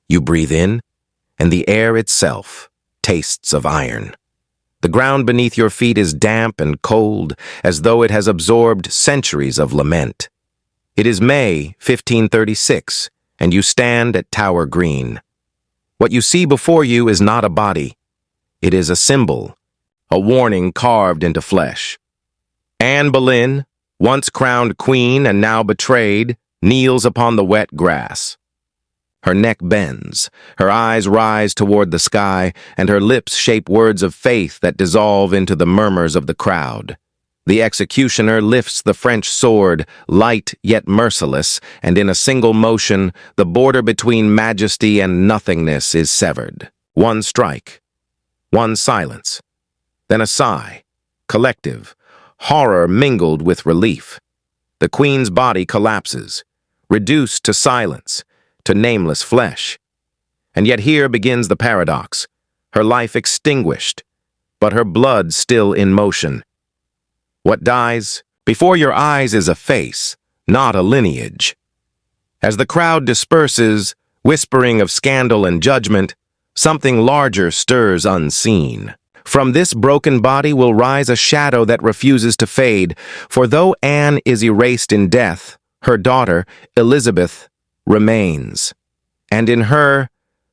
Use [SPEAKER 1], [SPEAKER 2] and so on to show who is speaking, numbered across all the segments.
[SPEAKER 1] You breathe in, and the air itself tastes of iron. The ground beneath your feet is damp and cold, as though it has absorbed centuries of lament. It is May 1536, and you stand at Tower Green. What you see before you is not a body. It is a symbol, a warning carved into flesh. Anne Boleyn, once crowned queen and now betrayed, kneels upon the wet grass. Her neck bends, her eyes rise toward the sky, and her lips shape words of faith that dissolve into the murmurs of the crowd. The executioner lifts the French sword, light yet merciless, and in a single motion, the border between majesty and nothingness is severed. One strike, one silence, then a sigh, collective, horror mingled with relief. The queen's body collapses, reduced to silence, to nameless flesh. And yet here begins the paradox. Her life extinguished, but her blood still in motion. What dies before your eyes is a face, not a lineage. As the crowd disperses, whispering of scandal and judgment, something larger stirs unseen. From this broken body will rise a shadow that refuses to fade, for though Anne is erased in death, her daughter, Elizabeth, remains. And in her,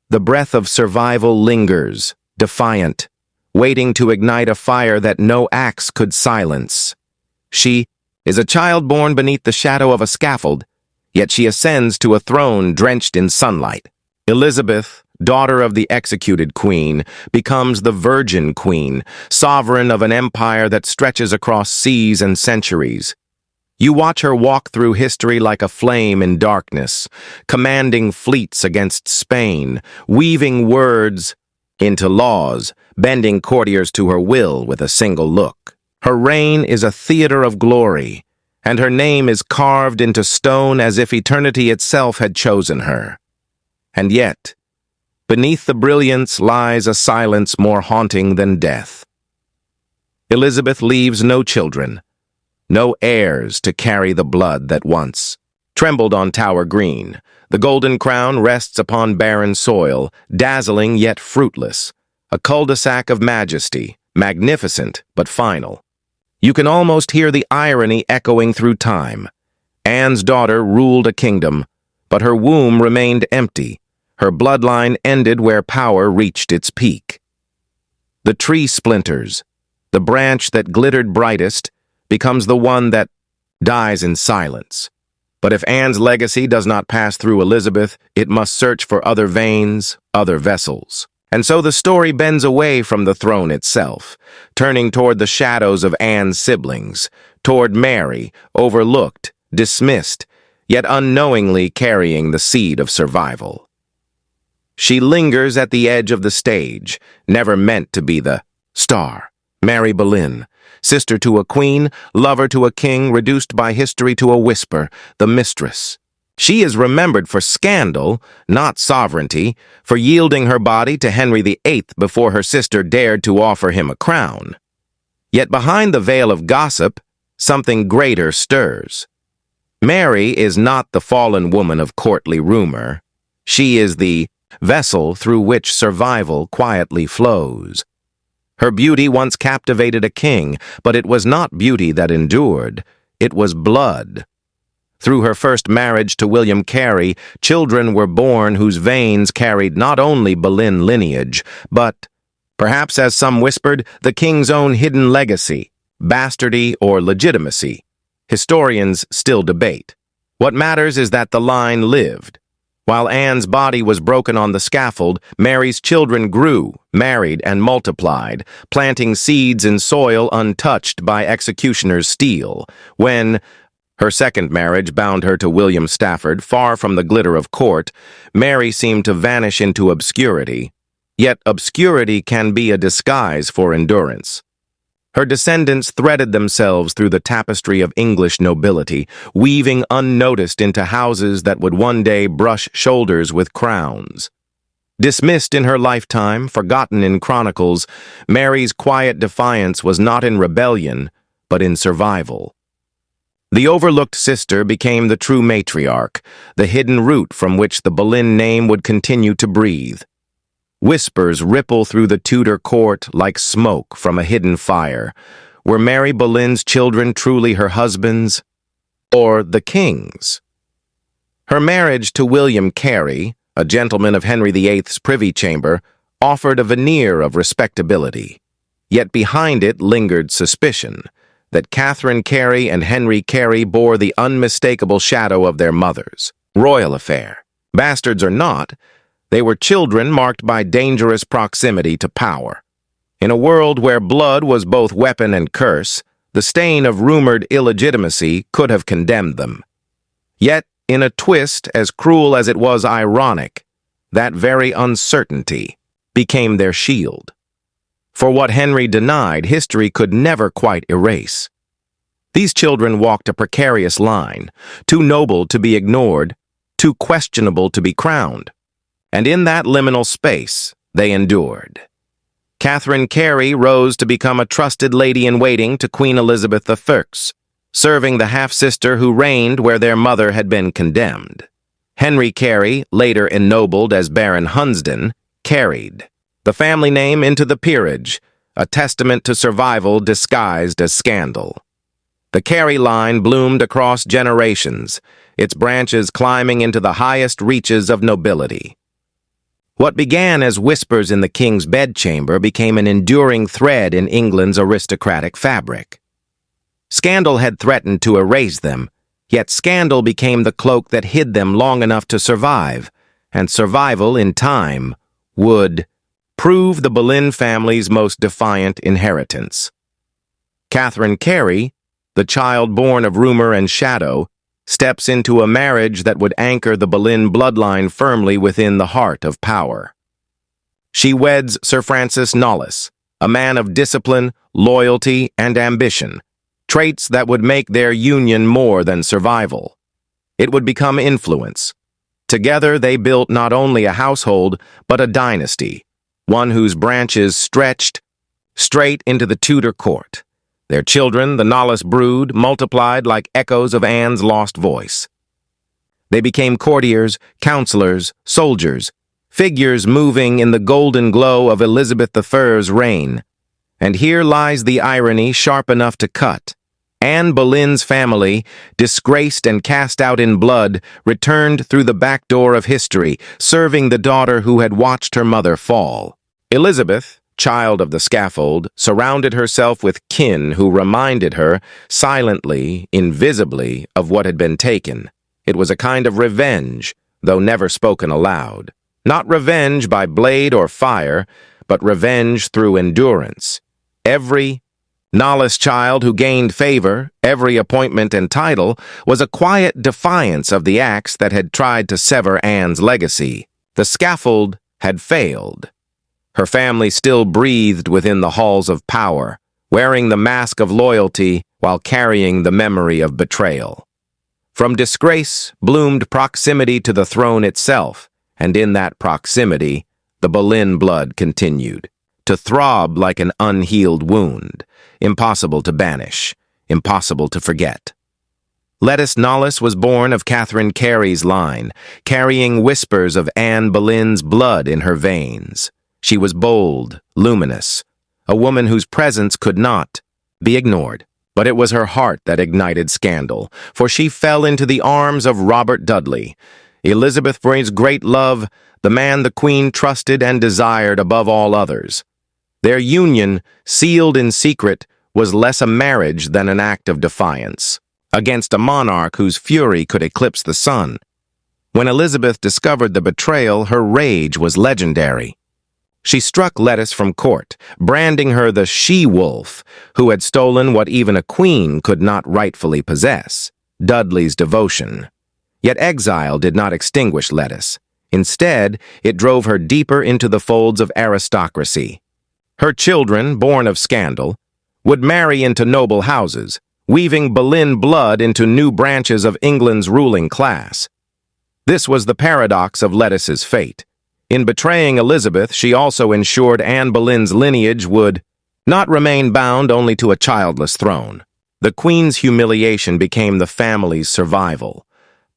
[SPEAKER 1] the breath of survival lingers, defiant, waiting to ignite a fire that no axe could silence. She is a child born beneath the shadow of a scaffold, yet she ascends to a throne drenched in sunlight. Elizabeth, daughter of the executed queen, becomes the Virgin Queen, sovereign of an empire that stretches across seas and centuries. You watch her walk through history like a flame in darkness, commanding fleets against Spain, weaving words into laws, bending courtiers to her will with a single look. Her reign is a theater of glory, and her name is carved into stone as if eternity itself had chosen her. And yet, beneath the brilliance lies a silence more haunting than death. Elizabeth leaves no children, no heirs to carry the blood that once trembled on Tower Green. The golden crown rests upon barren soil, dazzling yet fruitless, a cul-de-sac of majesty, magnificent but final. You can almost hear the irony echoing through time. Anne's daughter ruled a kingdom, but her womb remained empty. Her bloodline ended where power reached its peak. The tree splinters. The branch that glittered brightest becomes the one that dies in silence. But if Anne's legacy does not pass through Elizabeth, it must search for other veins, other vessels. And so the story bends away from the throne itself, turning toward the shadows of Anne's siblings, toward Mary, overlooked, dismissed, yet unknowingly carrying the seed of survival. She lingers at the edge of the stage, never meant to be the star. Mary Boleyn, sister to a queen, lover to a king, reduced by history to a whisper, the mistress. She is remembered for scandal, not sovereignty, for yielding her body to Henry VIII before her sister dared to offer him a crown. Yet behind the veil of gossip, something greater stirs. Mary is not the fallen woman of courtly rumor. She is the vessel through which survival quietly flows. Her beauty once captivated a king, but it was not beauty that endured. It was blood. Through her first marriage to William Carey, children were born whose veins carried not only Boleyn lineage, but, perhaps as some whispered, the king's own hidden legacy, bastardy or legitimacy. Historians still debate. What matters is that the line lived. While Anne's body was broken on the scaffold, Mary's children grew, married, and multiplied, planting seeds in soil untouched by executioner's steel. When her second marriage bound her to William Stafford, far from the glitter of court, Mary seemed to vanish into obscurity. Yet obscurity can be a disguise for endurance. Her descendants threaded themselves through the tapestry of English nobility, weaving unnoticed into houses that would one day brush shoulders with crowns. Dismissed in her lifetime, forgotten in chronicles, Mary's quiet defiance was not in rebellion, but in survival. The overlooked sister became the true matriarch, the hidden root from which the Boleyn name would continue to breathe. Whispers ripple through the Tudor court like smoke from a hidden fire. Were Mary Boleyn's children truly her husbands, or the king's? Her marriage to William Carey, a gentleman of Henry VIII's privy chamber, offered a veneer of respectability. Yet behind it lingered suspicion that Catherine Carey and Henry Carey bore the unmistakable shadow of their mothers. Royal affair. Bastards or not, they were children marked by dangerous proximity to power. In a world where blood was both weapon and curse, the stain of rumored illegitimacy could have condemned them. Yet, in a twist as cruel as it was ironic, that very uncertainty became their shield. For what Henry denied, history could never quite erase. These children walked a precarious line, too noble to be ignored, too questionable to be crowned. And in that liminal space, they endured. Catherine Carey rose to become a trusted lady-in-waiting to Queen Elizabeth I, serving the half-sister who reigned where their mother had been condemned. Henry Carey, later ennobled as Baron Hunsdon, carried the family name into the peerage, a testament to survival disguised as scandal. The Carey line bloomed across generations, its branches climbing into the highest reaches of nobility. What began as whispers in the king's bedchamber became an enduring thread in England's aristocratic fabric. Scandal had threatened to erase them, yet scandal became the cloak that hid them long enough to survive, and survival in time would prove the Boleyn family's most defiant inheritance. Catherine Carey, the child born of rumor and shadow, steps into a marriage that would anchor the Boleyn bloodline firmly within the heart of power. She weds Sir Francis Knollys, a man of discipline, loyalty, and ambition, traits that would make their union more than survival. It would become influence. Together they built not only a household, but a dynasty, one whose branches stretched straight into the Tudor court. Their children, the Knollys brood, multiplied like echoes of Anne's lost voice. They became courtiers, counselors, soldiers, figures moving in the golden glow of Elizabeth I's reign. And here lies the irony sharp enough to cut. Anne Boleyn's family, disgraced and cast out in blood, returned through the back door of history, serving the daughter who had watched her mother fall. Elizabeth, child of the scaffold, surrounded herself with kin who reminded her, silently, invisibly, of what had been taken. It was a kind of revenge, though never spoken aloud. Not revenge by blade or fire, but revenge through endurance. Every Knollys child who gained favor, every appointment and title, was a quiet defiance of the axe that had tried to sever Anne's legacy. The scaffold had failed. Her family still breathed within the halls of power, wearing the mask of loyalty while carrying the memory of betrayal. From disgrace bloomed proximity to the throne itself, and in that proximity, the Boleyn blood continued to throb like an unhealed wound, impossible to banish, impossible to forget. Lettice Knollys was born of Catherine Carey's line, carrying whispers of Anne Boleyn's blood in her veins. She was bold, luminous, a woman whose presence could not be ignored. But it was her heart that ignited scandal, for she fell into the arms of Robert Dudley, Elizabeth I's great love, the man the Queen trusted and desired above all others. Their union, sealed in secret, was less a marriage than an act of defiance, against a monarch whose fury could eclipse the sun. When Elizabeth discovered the betrayal, her rage was legendary. She struck Lettice from court, branding her the she-wolf who had stolen what even a queen could not rightfully possess, Dudley's devotion. Yet exile did not extinguish Lettice. Instead, it drove her deeper into the folds of aristocracy. Her children, born of scandal, would marry into noble houses, weaving Boleyn blood into new branches of England's ruling class. This was the paradox of Lettice's fate. In betraying Elizabeth, she also ensured Anne Boleyn's lineage would not remain bound only to a childless throne. The Queen's humiliation became the family's survival.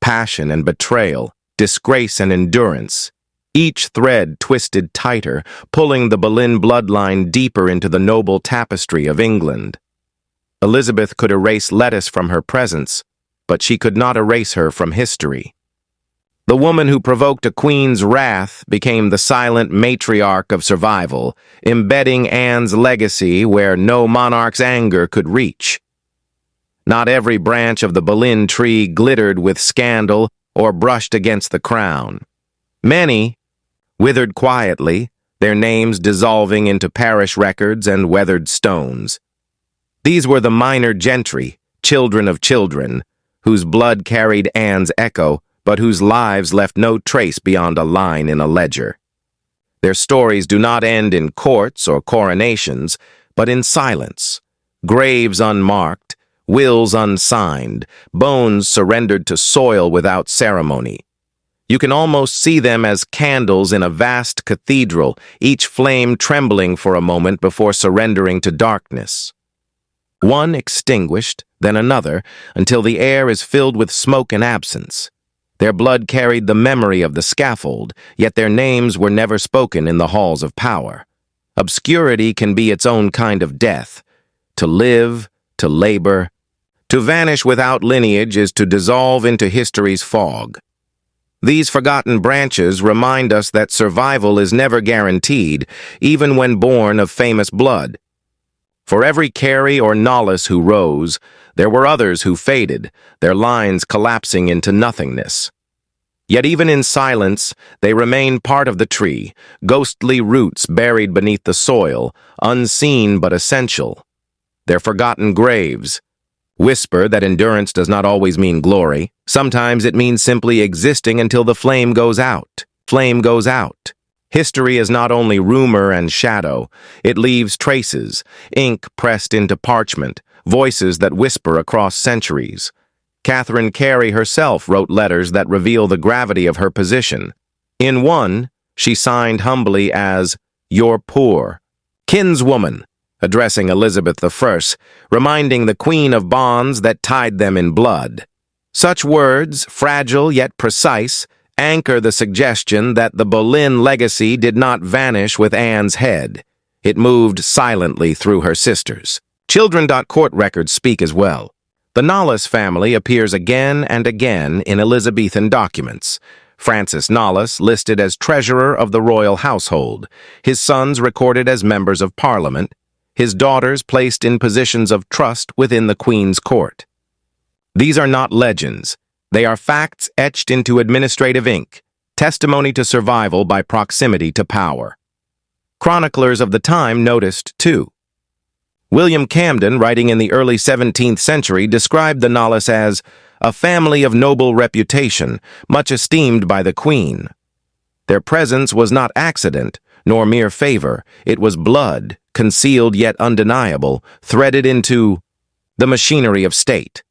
[SPEAKER 1] Passion and betrayal, disgrace and endurance. Each thread twisted tighter, pulling the Boleyn bloodline deeper into the noble tapestry of England. Elizabeth could erase lettuce from her presence, but she could not erase her from history. The woman who provoked a queen's wrath became the silent matriarch of survival, embedding Anne's legacy where no monarch's anger could reach. Not every branch of the Boleyn tree glittered with scandal or brushed against the crown. Many withered quietly, their names dissolving into parish records and weathered stones. These were the minor gentry, children of children, whose blood carried Anne's echo, but whose lives left no trace beyond a line in a ledger. Their stories do not end in courts or coronations, but in silence. Graves unmarked, wills unsigned, bones surrendered to soil without ceremony. You can almost see them as candles in a vast cathedral, each flame trembling for a moment before surrendering to darkness. One extinguished, then another, until the air is filled with smoke and absence. Their blood carried the memory of the scaffold, yet their names were never spoken in the halls of power. Obscurity can be its own kind of death. To live, to labor, to vanish without lineage is to dissolve into history's fog. These forgotten branches remind us that survival is never guaranteed, even when born of famous blood. For every Carey or Knollys who rose, there were others who faded, their lines collapsing into nothingness. Yet even in silence, they remain part of the tree, ghostly roots buried beneath the soil, unseen but essential. Their forgotten graves whisper that endurance does not always mean glory. Sometimes it means simply existing until the flame goes out. Flame goes out. History is not only rumor and shadow. It leaves traces, ink pressed into parchment, voices that whisper across centuries. Catherine Carey herself wrote letters that reveal the gravity of her position. In one, she signed humbly as, "Your poor kinswoman," addressing Elizabeth I, reminding the Queen of bonds that tied them in blood. Such words, fragile yet precise, anchor the suggestion that the Boleyn legacy did not vanish with Anne's head. It moved silently through her sisters. Children.court records speak as well. The Knollys family appears again and again in Elizabethan documents. Francis Knollys listed as treasurer of the royal household, his sons recorded as members of Parliament, his daughters placed in positions of trust within the Queen's court. These are not legends. They are facts etched into administrative ink, testimony to survival by proximity to power. Chroniclers of the time noticed, too. William Camden, writing in the early 17th century, described the Knollys as a family of noble reputation, much esteemed by the Queen. Their presence was not accident, nor mere favor. It was blood, concealed yet undeniable, threaded into the machinery of state.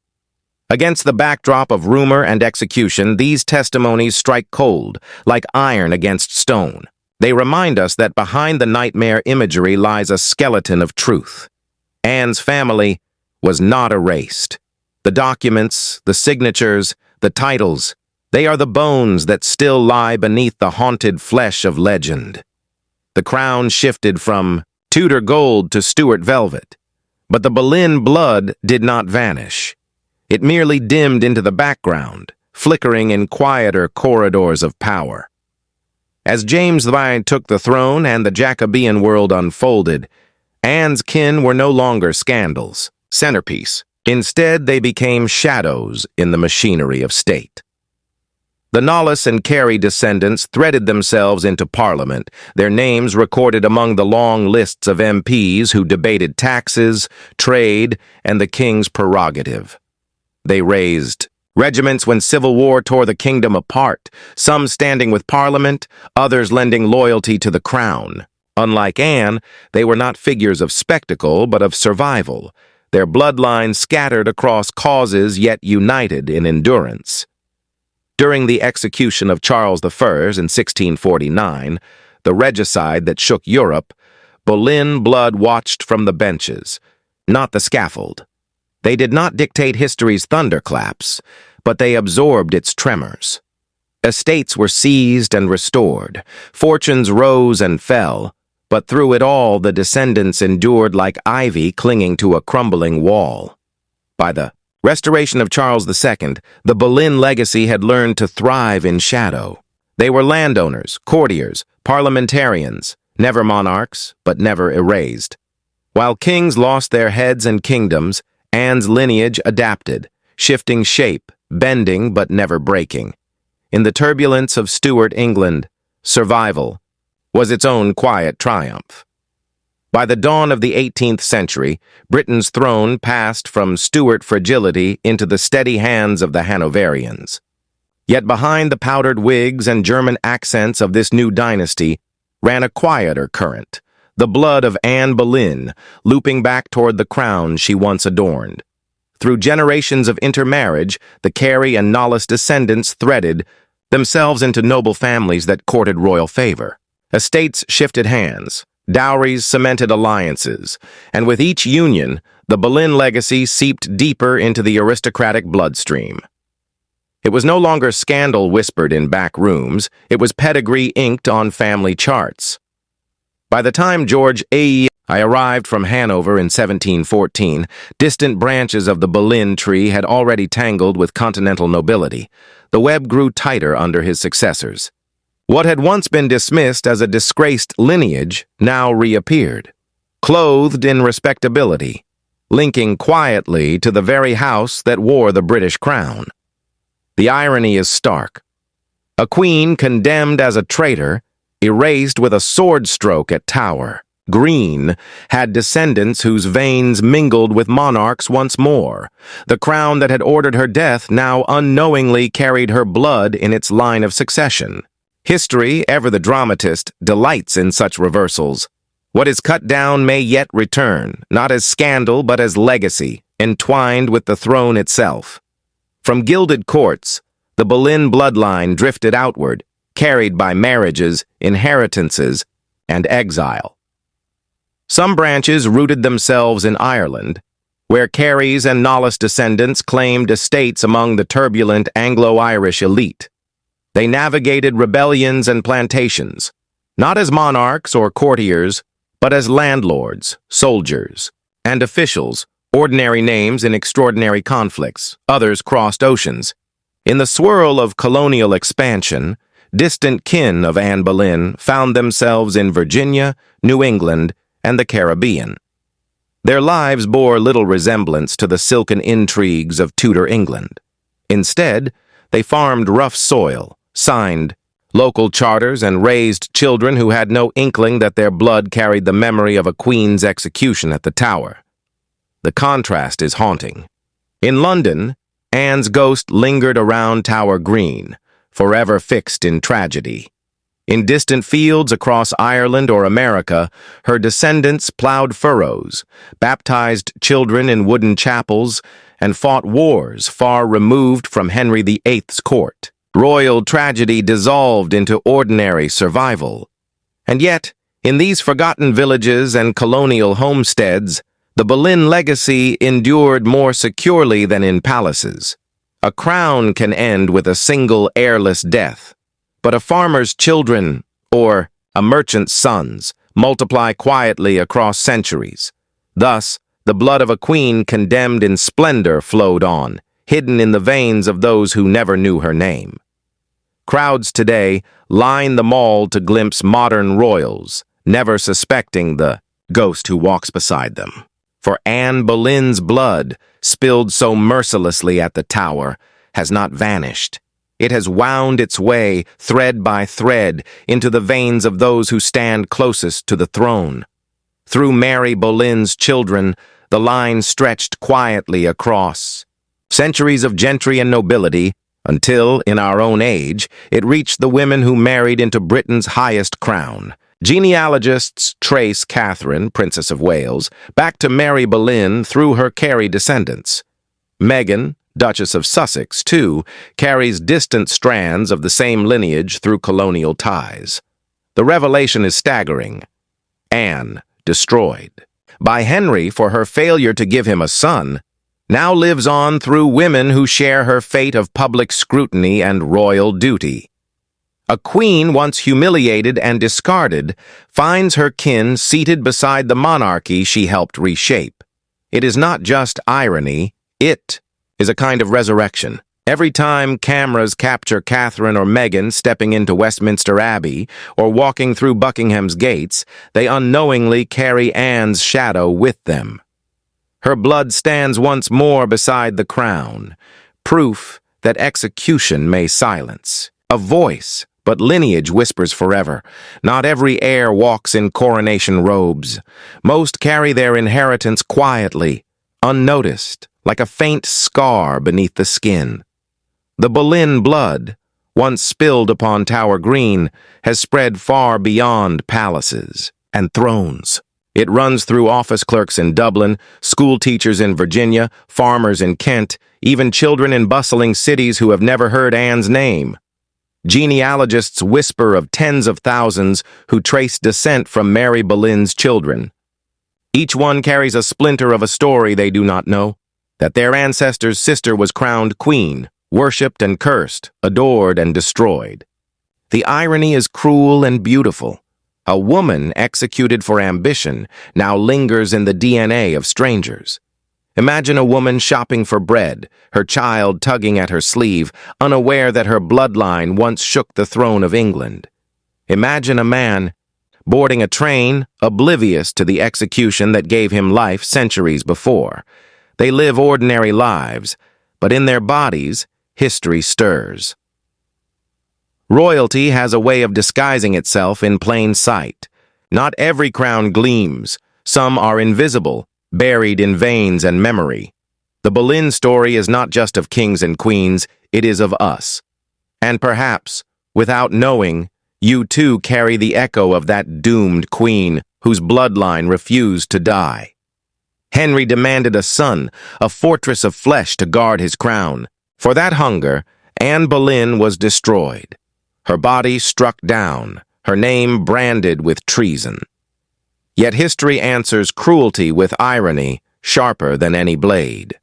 [SPEAKER 1] Against the backdrop of rumor and execution, these testimonies strike cold, like iron against stone. They remind us that behind the nightmare imagery lies a skeleton of truth. Anne's family was not erased. The documents, the signatures, the titles, they are the bones that still lie beneath the haunted flesh of legend. The crown shifted from Tudor gold to Stuart velvet, but the Boleyn blood did not vanish. It merely dimmed into the background, flickering in quieter corridors of power. As James I took the throne and the Jacobean world unfolded, Anne's kin were no longer scandals, centerpiece. Instead, they became shadows in the machinery of state. The Knollys and Carey descendants threaded themselves into Parliament, their names recorded among the long lists of MPs who debated taxes, trade, and the king's prerogative. They raised regiments when civil war tore the kingdom apart, some standing with Parliament, others lending loyalty to the crown. Unlike Anne, they were not figures of spectacle, but of survival, their bloodlines scattered across causes yet united in endurance. During the execution of Charles I in 1649, the regicide that shook Europe, Boleyn blood watched from the benches, not the scaffold. They did not dictate history's thunderclaps, but they absorbed its tremors. Estates were seized and restored, fortunes rose and fell, but through it all the descendants endured like ivy clinging to a crumbling wall. By the restoration of Charles II, the Boleyn legacy had learned to thrive in shadow. They were landowners, courtiers, parliamentarians, never monarchs, but never erased. While kings lost their heads and kingdoms, Anne's lineage adapted, shifting shape, bending but never breaking. In the turbulence of Stuart England, survival was its own quiet triumph. By the dawn of the 18th century, Britain's throne passed from Stuart fragility into the steady hands of the Hanoverians. Yet behind the powdered wigs and German accents of this new dynasty ran a quieter current, the blood of Anne Boleyn looping back toward the crown she once adorned. Through generations of intermarriage, the Carey and Knollys descendants threaded themselves into noble families that courted royal favor. Estates shifted hands, dowries cemented alliances, and with each union, the Boleyn legacy seeped deeper into the aristocratic bloodstream. It was no longer scandal whispered in back rooms, it was pedigree inked on family charts. By the time I arrived from Hanover in 1714, distant branches of the Boleyn tree had already tangled with continental nobility. The web grew tighter under his successors. What had once been dismissed as a disgraced lineage now reappeared, clothed in respectability, linking quietly to the very house that wore the British crown. The irony is stark. A queen condemned as a traitor, erased with a sword stroke at Tower, Green, had descendants whose veins mingled with monarchs once more. The crown that had ordered her death now unknowingly carried her blood in its line of succession. History, ever the dramatist, delights in such reversals. What is cut down may yet return, not as scandal but as legacy, entwined with the throne itself. From gilded courts, the Boleyn bloodline drifted outward, carried by marriages, inheritances, and exile. Some branches rooted themselves in Ireland, where Carey's and Knollys descendants claimed estates among the turbulent Anglo-Irish elite. They navigated rebellions and plantations, not as monarchs or courtiers, but as landlords, soldiers, and officials, ordinary names in extraordinary conflicts. Others crossed oceans. In the swirl of colonial expansion, distant kin of Anne Boleyn found themselves in Virginia, New England, and the Caribbean. Their lives bore little resemblance to the silken intrigues of Tudor England. Instead, they farmed rough soil, signed local charters, and raised children who had no inkling that their blood carried the memory of a queen's execution at the Tower. The contrast is haunting. In London, Anne's ghost lingered around Tower Green, forever fixed in tragedy. In distant fields across Ireland or America, her descendants plowed furrows, baptized children in wooden chapels, and fought wars far removed from Henry VIII's court. Royal tragedy dissolved into ordinary survival. And yet, in these forgotten villages and colonial homesteads, the Boleyn legacy endured more securely than in palaces. A crown can end with a single heirless death, but a farmer's children, or a merchant's sons, multiply quietly across centuries. Thus, the blood of a queen condemned in splendor flowed on, hidden in the veins of those who never knew her name. Crowds today line the mall to glimpse modern royals, never suspecting the ghost who walks beside them. For Anne Boleyn's blood, spilled so mercilessly at the Tower, has not vanished. It has wound its way, thread by thread, into the veins of those who stand closest to the throne. Through Mary Boleyn's children, the line stretched quietly across centuries of gentry and nobility, until, in our own age, it reached the women who married into Britain's highest crown. Genealogists trace Catherine, Princess of Wales, back to Mary Boleyn through her Carey descendants. Meghan, Duchess of Sussex, too, carries distant strands of the same lineage through colonial ties. The revelation is staggering. Anne, destroyed. By Henry for her failure to give him a son, now lives on through women who share her fate of public scrutiny and royal duty. A queen once humiliated and discarded finds her kin seated beside the monarchy she helped reshape. It is not just irony, it is a kind of resurrection. Every time cameras capture Catherine or Meghan stepping into Westminster Abbey or walking through Buckingham's gates, they unknowingly carry Anne's shadow with them. Her blood stands once more beside the crown, proof that execution may silence. A voice, but lineage whispers forever. Not every heir walks in coronation robes. Most carry their inheritance quietly, unnoticed, like a faint scar beneath the skin. The Boleyn blood, once spilled upon Tower Green, has spread far beyond palaces and thrones. It runs through office clerks in Dublin, school teachers in Virginia, farmers in Kent, even children in bustling cities who have never heard Anne's name. Genealogists whisper of tens of thousands who trace descent from Mary Boleyn's children. Each one carries a splinter of a story they do not know, that their ancestor's sister was crowned queen, worshipped and cursed, adored and destroyed. The irony is cruel and beautiful. A woman executed for ambition now lingers in the DNA of strangers. Imagine a woman shopping for bread, her child tugging at her sleeve, unaware that her bloodline once shook the throne of England. Imagine a man boarding a train, oblivious to the execution that gave him life centuries before. They live ordinary lives, but in their bodies, history stirs. Royalty has a way of disguising itself in plain sight. Not every crown gleams. Some are invisible, buried in veins and memory. The Boleyn story is not just of kings and queens, it is of us. And perhaps, without knowing, you too carry the echo of that doomed queen whose bloodline refused to die. Henry demanded a son, a fortress of flesh to guard his crown. For that hunger, Anne Boleyn was destroyed. Her body struck down, her name branded with treason. Yet history answers cruelty with irony, sharper than any blade.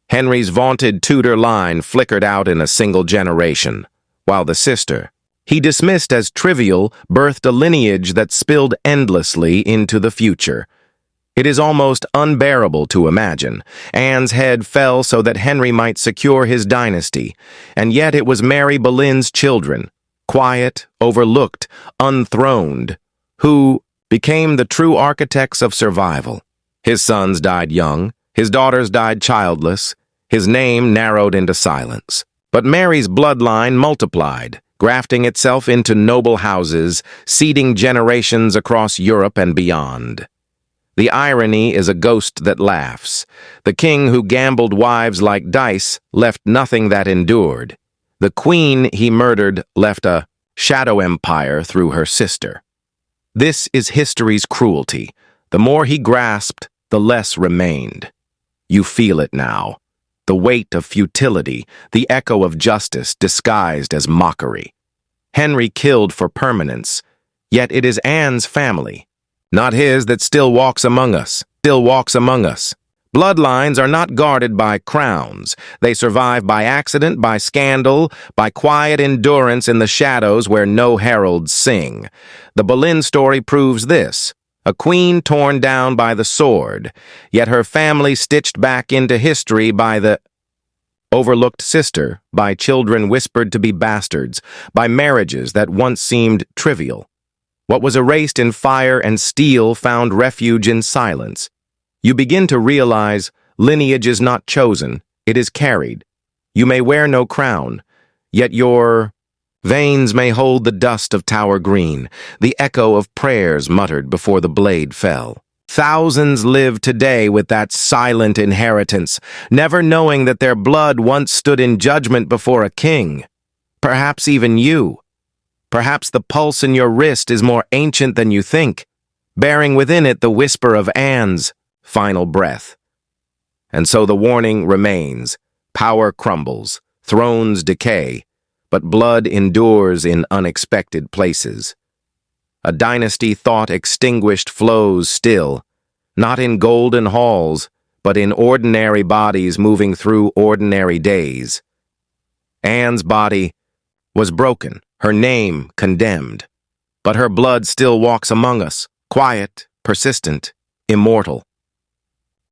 [SPEAKER 1] Henry's vaunted Tudor line flickered out in a single generation, while the sister, he dismissed as trivial, birthed a lineage that spilled endlessly into the future. It is almost unbearable to imagine. Anne's head fell so that Henry might secure his dynasty, and yet it was Mary Boleyn's children, quiet, overlooked, unthroned, who became the true architects of survival. His sons died young, his daughters died childless, his name narrowed into silence. But Mary's bloodline multiplied, grafting itself into noble houses, seeding generations across Europe and beyond. The irony is a ghost that laughs. The king who gambled wives like dice left nothing that endured. The queen he murdered left a shadow empire through her sister. This is history's cruelty. The more he grasped, the less remained. You feel it now. The weight of futility, the echo of justice disguised as mockery. Henry killed for permanence, yet it is Anne's family, not his, that still walks among us. Bloodlines are not guarded by crowns. They survive by accident, by scandal, by quiet endurance in the shadows where no heralds sing. The Boleyn story proves this. A queen torn down by the sword, yet her family stitched back into history by the overlooked sister, by children whispered to be bastards, by marriages that once seemed trivial. What was erased in fire and steel found refuge in silence. You begin to realize lineage is not chosen, it is carried. You may wear no crown, yet your veins may hold the dust of Tower Green, the echo of prayers muttered before the blade fell. Thousands live today with that silent inheritance, never knowing that their blood once stood in judgment before a king. Perhaps even you. Perhaps the pulse in your wrist is more ancient than you think, bearing within it the whisper of Anne's final breath. And so the warning remains. Power crumbles, thrones decay, but blood endures in unexpected places. A dynasty thought extinguished flows still, not in golden halls, but in ordinary bodies moving through ordinary days. Anne's body was broken, her name condemned, but her blood still walks among us, quiet, persistent, immortal.